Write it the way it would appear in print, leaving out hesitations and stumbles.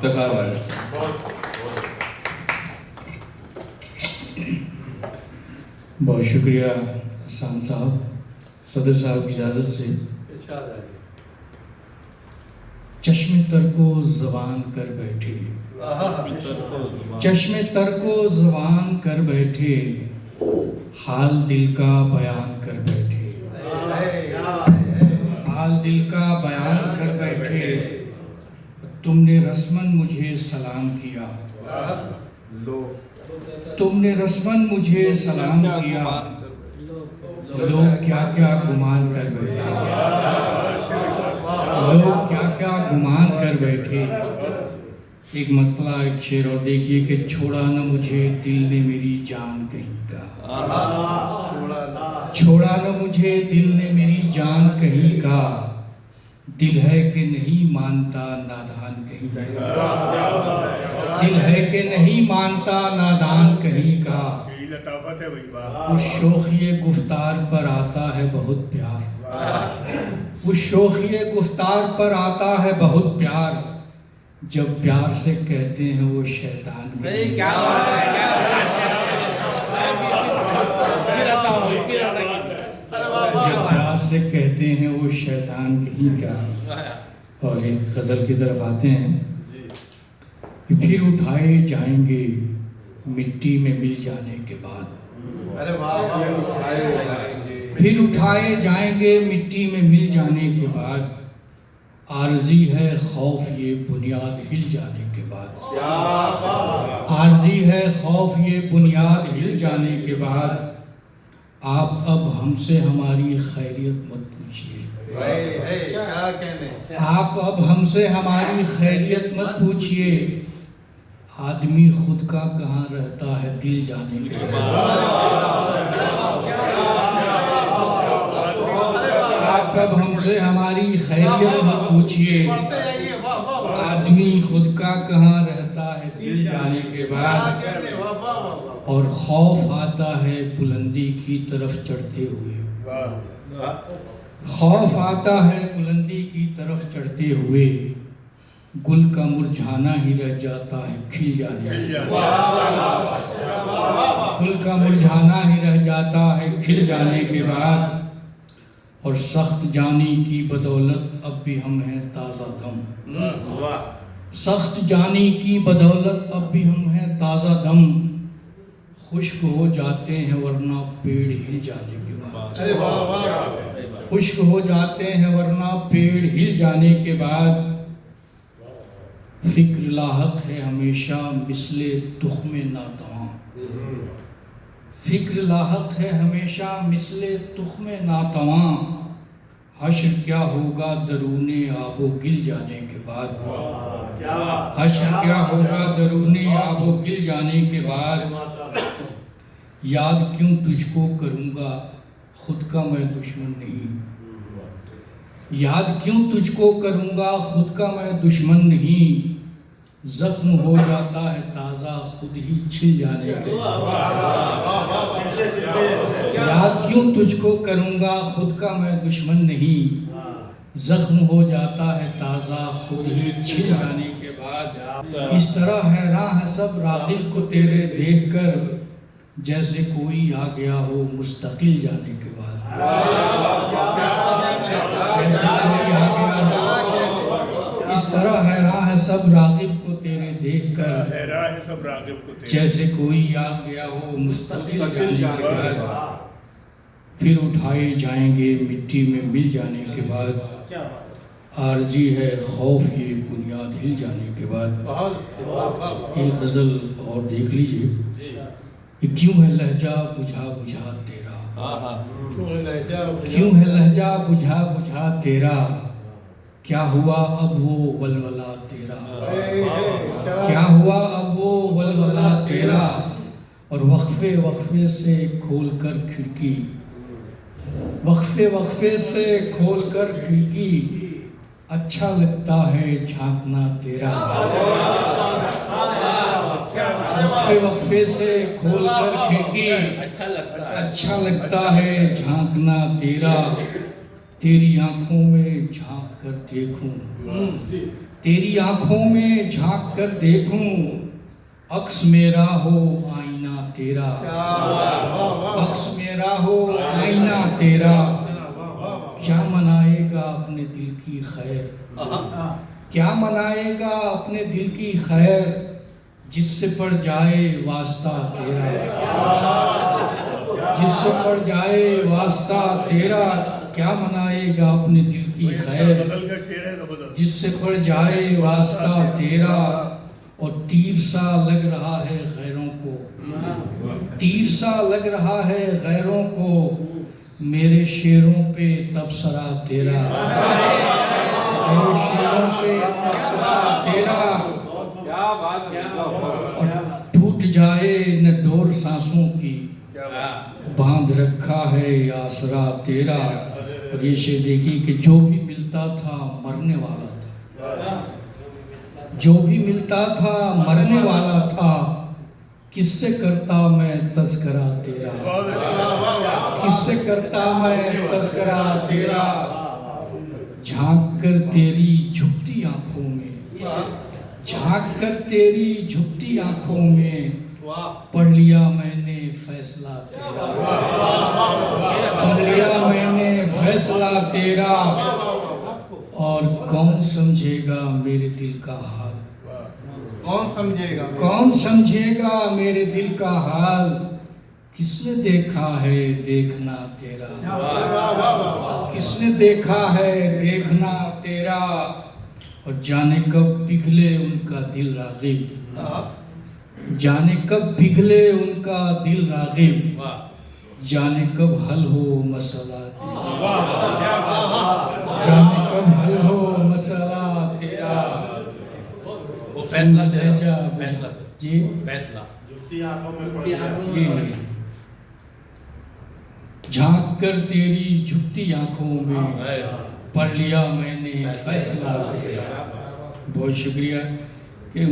इफ्तिखार वाले। बहुत शुक्रिया अहसान साहब। सदर साहब की इजाज़त से चश्मे तर को ज़बान कर बैठे, चश्मे तर को ज़बान कर बैठे, हाल दिल का बयान कर बैठे, हाल दिल का बयान कर बैठे। तुमने रस्मन मुझे सलाम किया, तुमने रस्मन मुझे सलाम किया, लोग क्या क्या गुमान कर बैठे, लोग क्या क्या गुमान कर बैठे। एक मतला एक शेर और देखिए कि छोड़ा न मुझे दिल ने मेरी जान कहीं का, छोड़ा न मुझे दिल ने मेरी जान कहीं का, दिल है कि नहीं मानता नादान कहीं का, दिल है कि नहीं मानता नादान कहीं का। उस शोखिए गुफ्तार पर आता है बहुत प्यार, उस शोखिए गुफ्तार पर आता है बहुत प्यार, जब प्यार से कहते हैं वो शैतान कहीं का। जब प्यार से कहते हैं वो शैतान कहीं का। और एक गज़ल की तरफ आते हैं कि फिर उठाए जाएंगे मिट्टी में मिल जाने के बाद, फिर उठाए जाएंगे मिट्टी में मिल जाने के बाद, आर्जी है खौफ ये बुनियाद हिल जाने के बाद, आर्जी है खौफ ये बुनियाद हिल जाने के बाद। आप अब हमसे हमारी खैरियत मत पूछिए, आप अब हमसे हमारी खैरियत मत पूछिए, आदमी खुद का कहाँ रहता है दिल जाने के बाद। आप अब हमसे हमारी खैरियत मत पूछिए, आदमी खुद का कहाँ रहता है दिल जाने के बाद। और खौफ आता है बुलंदी की तरफ चढ़ते हुए, खौफ आता है बुलंदी की तरफ चढ़ते हुए, गुल का मुरझाना ही रह जाता है खिल जाने के बाद, गुल का मुरझाना ही रह जाता है खिल जाने के बाद। और सख्त जानी की बदौलत अब भी हम हैं ताज़ा दम, सख्त जानी की बदौलत अब भी हम हैं ताज़ा दम, खुश्क हो जाते हैं वरना पेड़ हिल जाने के बाद, खुश्क हो जाते हैं वरना पेड़ हिल जाने के बाद। फिक्र लाहक है हमेशा मिसले तुख्मे नातवां, फिक्र लाहक है हमेशा मिसले तुख्मे नातवां, हश्र क्या होगा दरूने आबो गिल जाने के बाद, हश्र क्या होगा दरूने आबो गिल जाने के बाद। याद क्यों तुझको करूँगा खुद का मैं दुश्मन नहीं, याद क्यों तुझको करूँगा खुद का मैं दुश्मन नहीं, जख्म हो जाता है ताज़ा खुद ही छिल जाने के बाद। याद क्यों तुझको करूँगा खुद का मैं दुश्मन नहीं, जख्म हो जाता है ताज़ा खुद ही छिल जाने के बाद। इस तरह हैरान है सब रागिब को तेरे देख कर, जैसे कोई आ गया हो मुस्तकिल जाने के बाद, जैसे कोई आ गया हो। इस तरह हैरान है सब रागिब को तेरे देख कर, जैसे कोई आ गया हो मुस्तकिल जाने के बाद। फिर उठाए जाएंगे मिट्टी में मिल जाने के बाद, आरजी है खौफ ये बुनियाद हिल जाने के बाद। एक गज़ल और देख लीजिए, क्यों है लहजा बुझा बुझा तेरा, क्यों है लहजा बुझा बुझा तेरा, क्या हुआ अब वो वलवला तेरा, क्या हुआ अब वो वलवला तेरा। और वक्फे वक्फे से खोल कर खिड़की, वक्फे वक्फे से खोल कर खिड़की, अच्छा लगता है झांकना तेरा, वक्फे वक्फे से खोल कर खिड़की, अच्छा लगता है झांकना तेरा। तेरी आंखों में झांक कर देखूं, तेरी आंखों में झांक कर देखूं, अक्स मेरा हो आईना तेरा, अक्स मेरा हो आईना तेरा। क्या मनाएगा अपने दिल की खैर, क्या मनाएगा अपने दिल की खैर, जिससे पड़ जाए वास्ता तेरा, जिससे पड़ जाए वास्ता तेरा। क्या मनाएगा अपने दिल की खैर, जिससे पड़ जाए वास्ता तेरा। और तीर सा लग रहा है गैरों को, तीर सा लग रहा है गैरों को, मेरे शेरों पे तबसरा तेरा, मेरे शेरों पे तबसरा तेरा। और टूट जाए न डोर सांसों की, बांध रखा है आसरा तेरा। और ये शेर देखिए कि जो भी मिलता था मरने वाला था, जो भी मिलता था मरने वाला था। किससे करता मैं तज़किरा तेरा, किससे करता मैं तज़किरा तेरा। झांक कर तेरी झुकती आंखों में, झांक कर तेरी झुकती आंखों में, पढ़ लिया मैंने फैसला तेरा, पढ़ लिया मैंने फैसला तेरा। और कौन समझेगा मेरे दिल का हाल, कौन समझेगा, कौन समझेगा मेरे दिल का हाल। किसने देखा है देखना तेरा, किसने देखा है देखना तेरा। और जाने कब पिघले उनका दिल रागिब, जाने कब पिघले उनका दिल रागिब, जाने कब हल हो मसला तेरा, जाने कब हल हो मसला तेरा। वो फैसला तेरा, फैसला जी फैसला जी जी। झांक कर तेरी झुकती आंखों में, पढ़ लिया मैंने फैसला तेरा। बहुत शुक्रिया कि